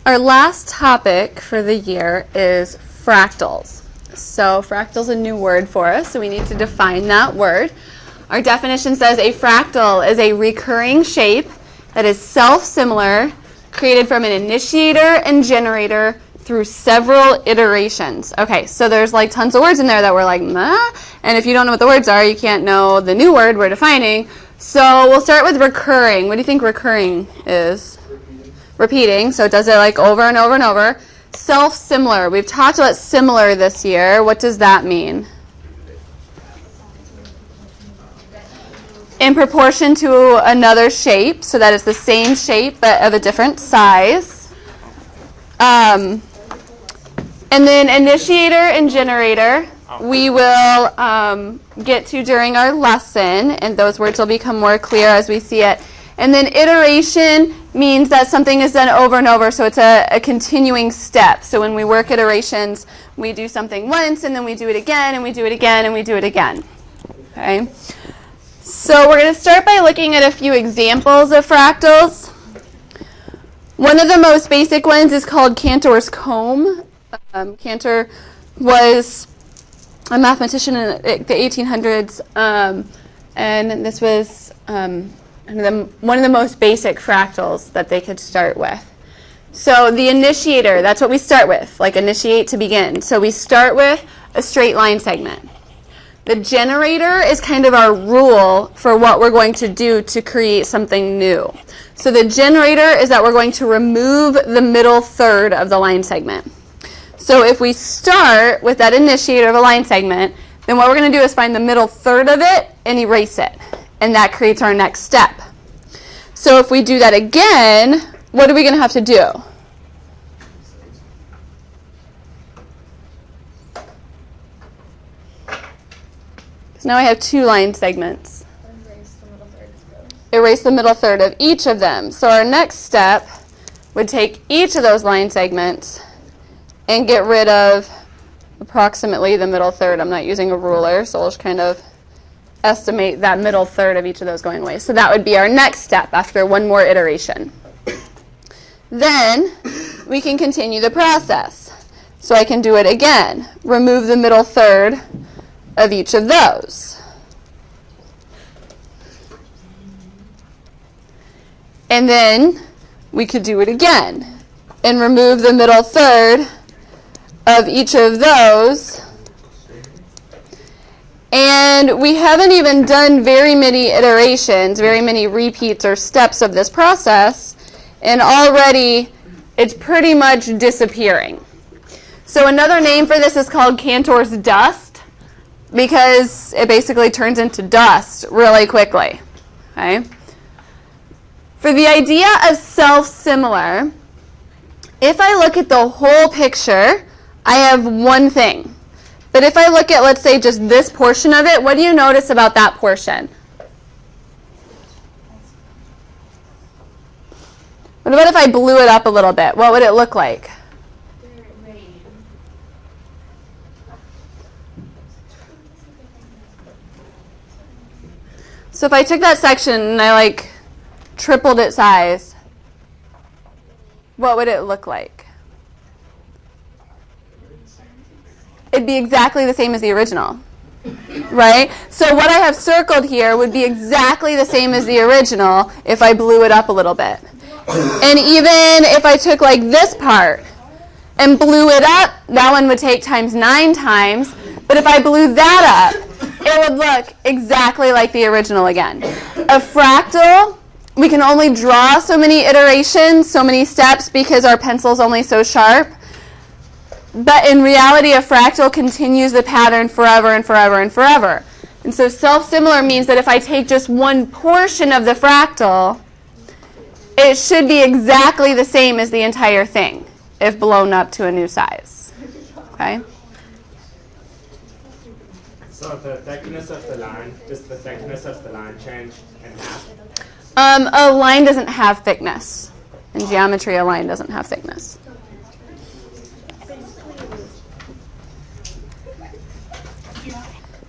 Our last topic for the year is fractals. So fractal is a new word for us, so we need to define that word. Our definition says a fractal is a recurring shape that is self-similar, created from an initiator and generator through several iterations. Okay, so there's like tons of words in there that we're like, meh? And if you don't know what the words are, you can't know the new word we're defining. So we'll start with recurring. What do you think recurring is? Repeating. So it does it like over and over and over. Self-similar. We've talked about similar this year. What does that mean? In proportion to another shape, so that it's the same shape but of a different size. And then initiator and generator we will get to during our lesson, and those words will become more clear as we see it. And then iteration means that something is done over and over, so it's a continuing step. So when we work iterations, we do something once, and then we do it again, and we do it again, and we do it again. Okay? So we're going to start by looking at a few examples of fractals. One of the most basic ones is called Cantor's comb. Cantor was a mathematician in the 1800s, and this was one of the most basic fractals that they could start with. So the initiator, that's what we start with, like initiate to begin. So we start with a straight line segment. The generator is kind of our rule for what we're going to do to create something new. So the generator is that we're going to remove the middle third of the line segment. So if we start with that initiator of a line segment, then what we're going to do is find the middle third of it and erase it. And that creates our next step. So if we do that again, what are we going to have to do? So now I have two line segments. Erase the middle third of each of them. So our next step would take each of those line segments and get rid of approximately the middle third. I'm not using a ruler, so I'll just kind of estimate that middle third of each of those going away. So that would be our next step after one more iteration. Then we can continue the process. So I can do it again. Remove the middle third of each of those. And then we could do it again and remove the middle third of each of those. And we haven't even done very many iterations, very many repeats or steps of this process, and already it's pretty much disappearing. So another name for this is called Cantor's dust, because it basically turns into dust really quickly. Okay? For the idea of self-similar, if I look at the whole picture, I have one thing. But if I look at, let's say, just this portion of it, what do you notice about that portion? What about if I blew it up a little bit? What would it look like? So if I took that section and I tripled its size, what would it look like? It'd be exactly the same as the original, right? So what I have circled here would be exactly the same as the original if I blew it up a little bit. And even if I took this part and blew it up, that one would take times 9 times. But if I blew that up, it would look exactly like the original again. A fractal, we can only draw so many iterations, so many steps, because our pencil's only so sharp. But in reality, a fractal continues the pattern forever and forever and forever. And so self-similar means that if I take just one portion of the fractal, it should be exactly the same as the entire thing if blown up to a new size. Okay? So the thickness of the line, does the thickness of the line change in half? A line doesn't have thickness. In geometry, a line doesn't have thickness.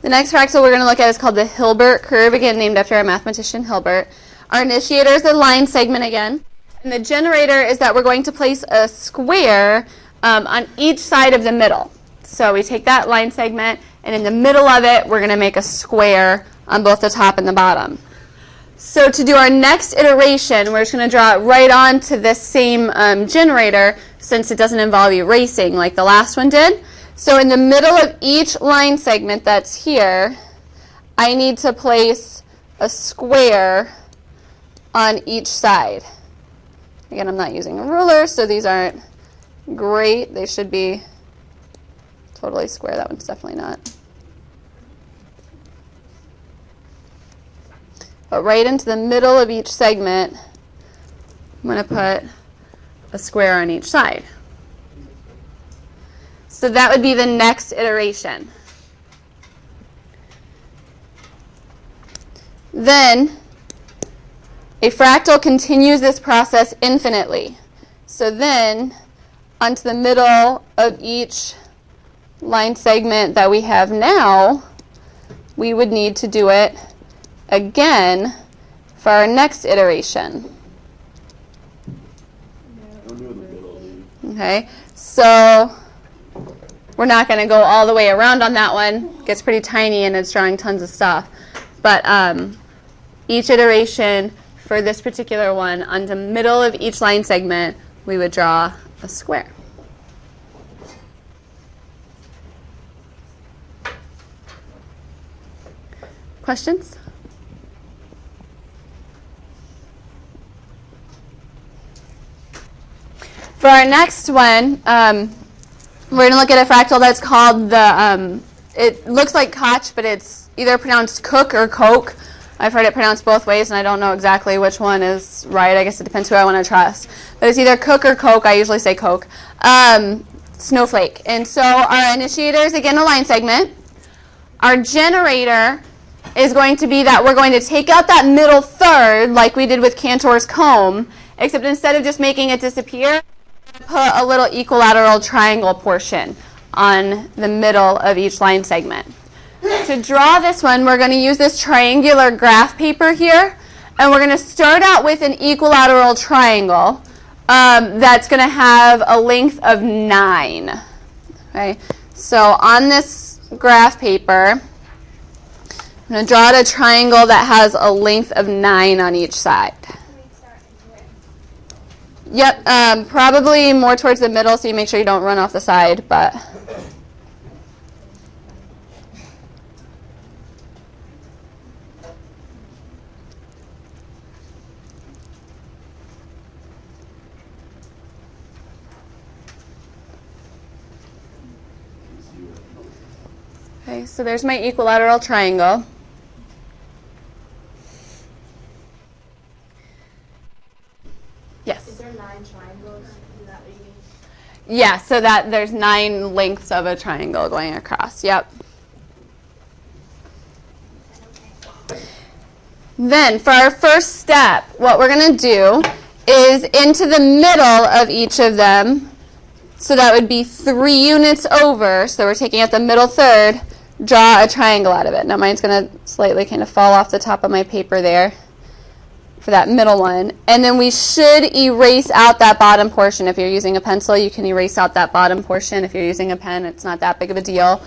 The next fractal we're going to look at is called the Hilbert curve, again named after our mathematician Hilbert. Our initiator is the line segment again. And the generator is that we're going to place a square on each side of the middle. So we take that line segment, and in the middle of it, we're going to make a square on both the top and the bottom. So to do our next iteration, we're just going to draw it right onto this same generator, since it doesn't involve erasing like the last one did. So in the middle of each line segment that's here, I need to place a square on each side. Again, I'm not using a ruler, so these aren't great. They should be totally square. That one's definitely not. But right into the middle of each segment, I'm going to put a square on each side. So that would be the next iteration. Then a fractal continues this process infinitely. So then onto the middle of each line segment that we have now, we would need to do it again for our next iteration. Okay, so we're not going to go all the way around on that one. It gets pretty tiny and it's drawing tons of stuff. But each iteration for this particular one, on the middle of each line segment, we would draw a square. Questions? For our next one, we're going to look at a fractal that's called the, it looks like Koch, but it's either pronounced Cook or Coke. I've heard it pronounced both ways, and I don't know exactly which one is right. I guess it depends who I want to trust. But it's either Cook or Coke. I usually say Coke. Snowflake. And so our initiator is, again, a line segment. Our generator is going to be that we're going to take out that middle third, like we did with Cantor's comb, except instead of just making it disappear, put a little equilateral triangle portion on the middle of each line segment. To draw this one, we're going to use this triangular graph paper here, and we're going to start out with an equilateral triangle that's going to have a length of 9. Okay? So on this graph paper, I'm going to draw out a triangle that has a length of 9 on each side. Yep, probably more towards the middle, so you make sure you don't run off the side, but... Okay, so there's my equilateral triangle. Yes? Is there 9 triangles? Is that what you mean? Yeah, so that there's 9 lengths of a triangle going across. Yep. Then for our first step, what we're going to do is into the middle of each of them, so that would be 3 units over, so we're taking out the middle third, draw a triangle out of it. Now mine's going to slightly kind of fall off the top of my paper there for that middle one. And then we should erase out that bottom portion. If you're using a pencil, you can erase out that bottom portion. If you're using a pen, it's not that big of a deal.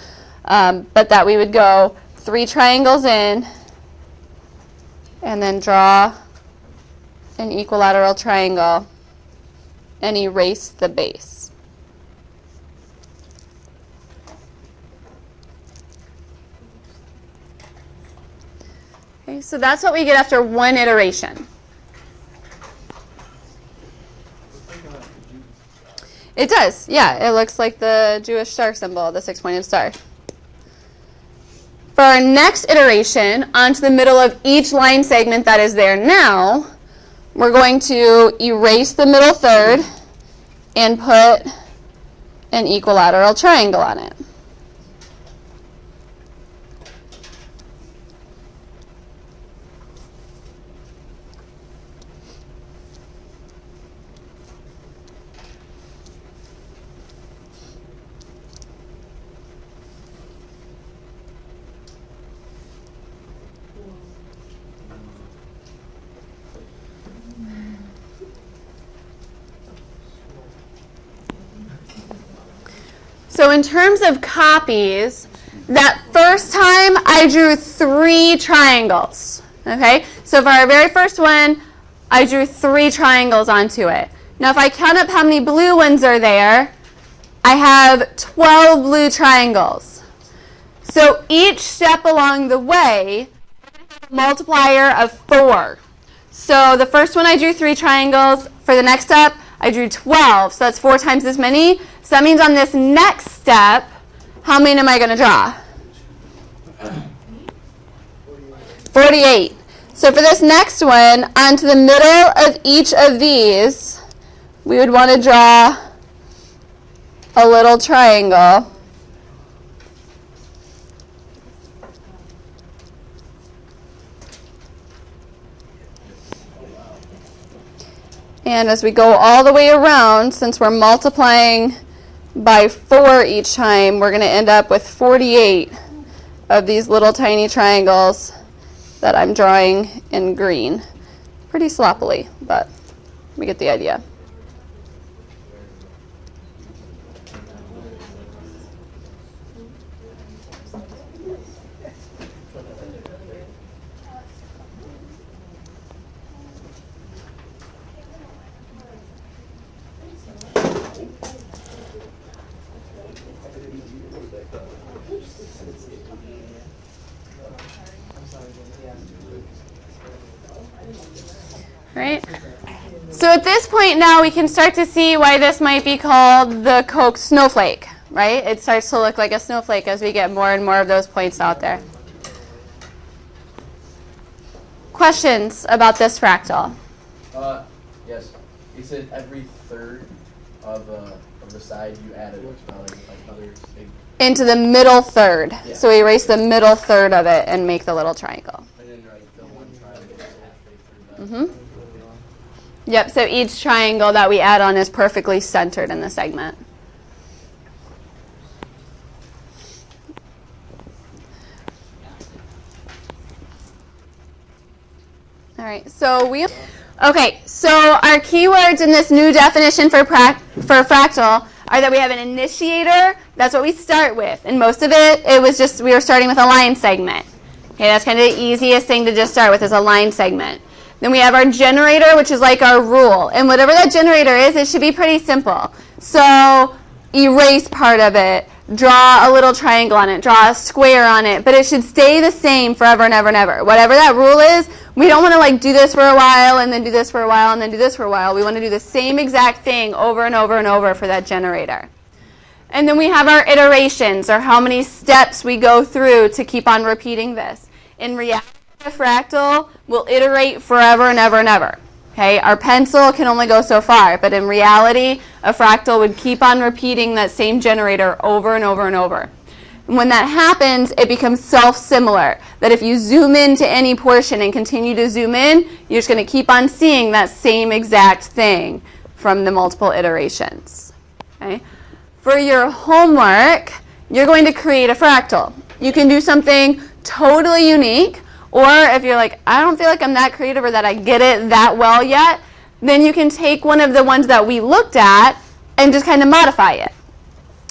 But that we would go 3 triangles in and then draw an equilateral triangle and erase the base. Okay, so that's what we get after one iteration. It does, yeah. It looks like the Jewish star symbol, the 6-pointed star. For our next iteration, onto the middle of each line segment that is there now, we're going to erase the middle third and put an equilateral triangle on it. So in terms of copies, that first time I drew 3 triangles. Okay? So for our very first one, I drew 3 triangles onto it. Now if I count up how many blue ones are there, I have 12 blue triangles. So each step along the way, multiplier of 4. So the first one I drew 3 triangles. For the next step, I drew 12. So that's 4 times as many. So that means on this next step, how many am I going to draw? 48. So for this next one, onto the middle of each of these, we would want to draw a little triangle. And as we go all the way around, since we're multiplying by 4 each time, we're going to end up with 48 of these little tiny triangles that I'm drawing in green. Pretty sloppily, but we get the idea. Right? So at this point now we can start to see why this might be called the Koch snowflake, right? It starts to look like a snowflake as we get more and more of those points out there. Questions about this fractal? Yes. You said every third of the side you added another big. Into the middle third. Yeah. So we erase the middle third of it and make the little triangle. And then the one triangle is halfway through that. Yep, so each triangle that we add on is perfectly centered in the segment. All right, so our keywords in this new definition for fractal are that we have an initiator. That's what we start with. And most of it was just we were starting with a line segment. Okay, that's kind of the easiest thing to just start with is a line segment. Then we have our generator, which is like our rule. And whatever that generator is, it should be pretty simple. So erase part of it, draw a little triangle on it, draw a square on it, but it should stay the same forever and ever and ever. Whatever that rule is, we don't want to like do this for a while and then do this for a while and then do this for a while. We want to do the same exact thing over and over and over for that generator. And then we have our iterations, or how many steps we go through to keep on repeating this. In reality, a fractal will iterate forever and ever and ever. Okay, our pencil can only go so far, but in reality, a fractal would keep on repeating that same generator over and over and over. And when that happens, it becomes self-similar, that if you zoom into any portion and continue to zoom in, you're just going to keep on seeing that same exact thing from the multiple iterations. Okay? For your homework, you're going to create a fractal. You can do something totally unique, or if you're like, I don't feel like I'm that creative or that I get it that well yet, then you can take one of the ones that we looked at and just kind of modify it.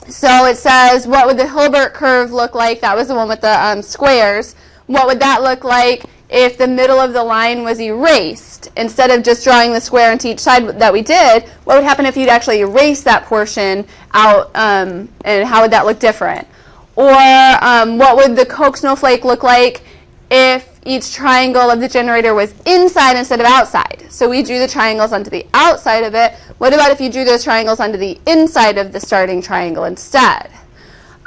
So it says, what would the Hilbert curve look like? That was the one with the squares. What would that look like if the middle of the line was erased? Instead of just drawing the square into each side that we did, what would happen if you'd actually erase that portion out, and how would that look different? Or what would the Koch snowflake look like if each triangle of the generator was inside instead of outside? So we drew the triangles onto the outside of it. What about if you drew those triangles onto the inside of the starting triangle instead?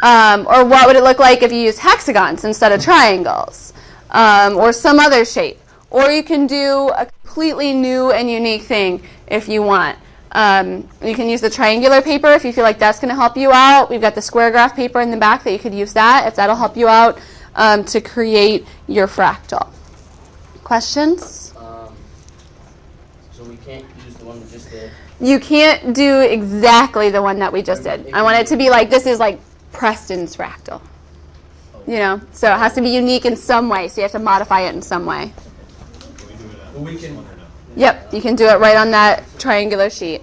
Or what would it look like if you used hexagons instead of triangles? Or some other shape. Or you can do a completely new and unique thing if you want. You can use the triangular paper if you feel like that's going to help you out. We've got the square graph paper in the back that you could use that if that'll help you out to create your fractal. Questions? So we can't use the one we just did. You can't do exactly the one that we just did. I want it to be like, this is like Preston's fractal. You know, so it has to be unique in some way, so you have to modify it in some way. We can. Yep, you can do it right on that triangular sheet.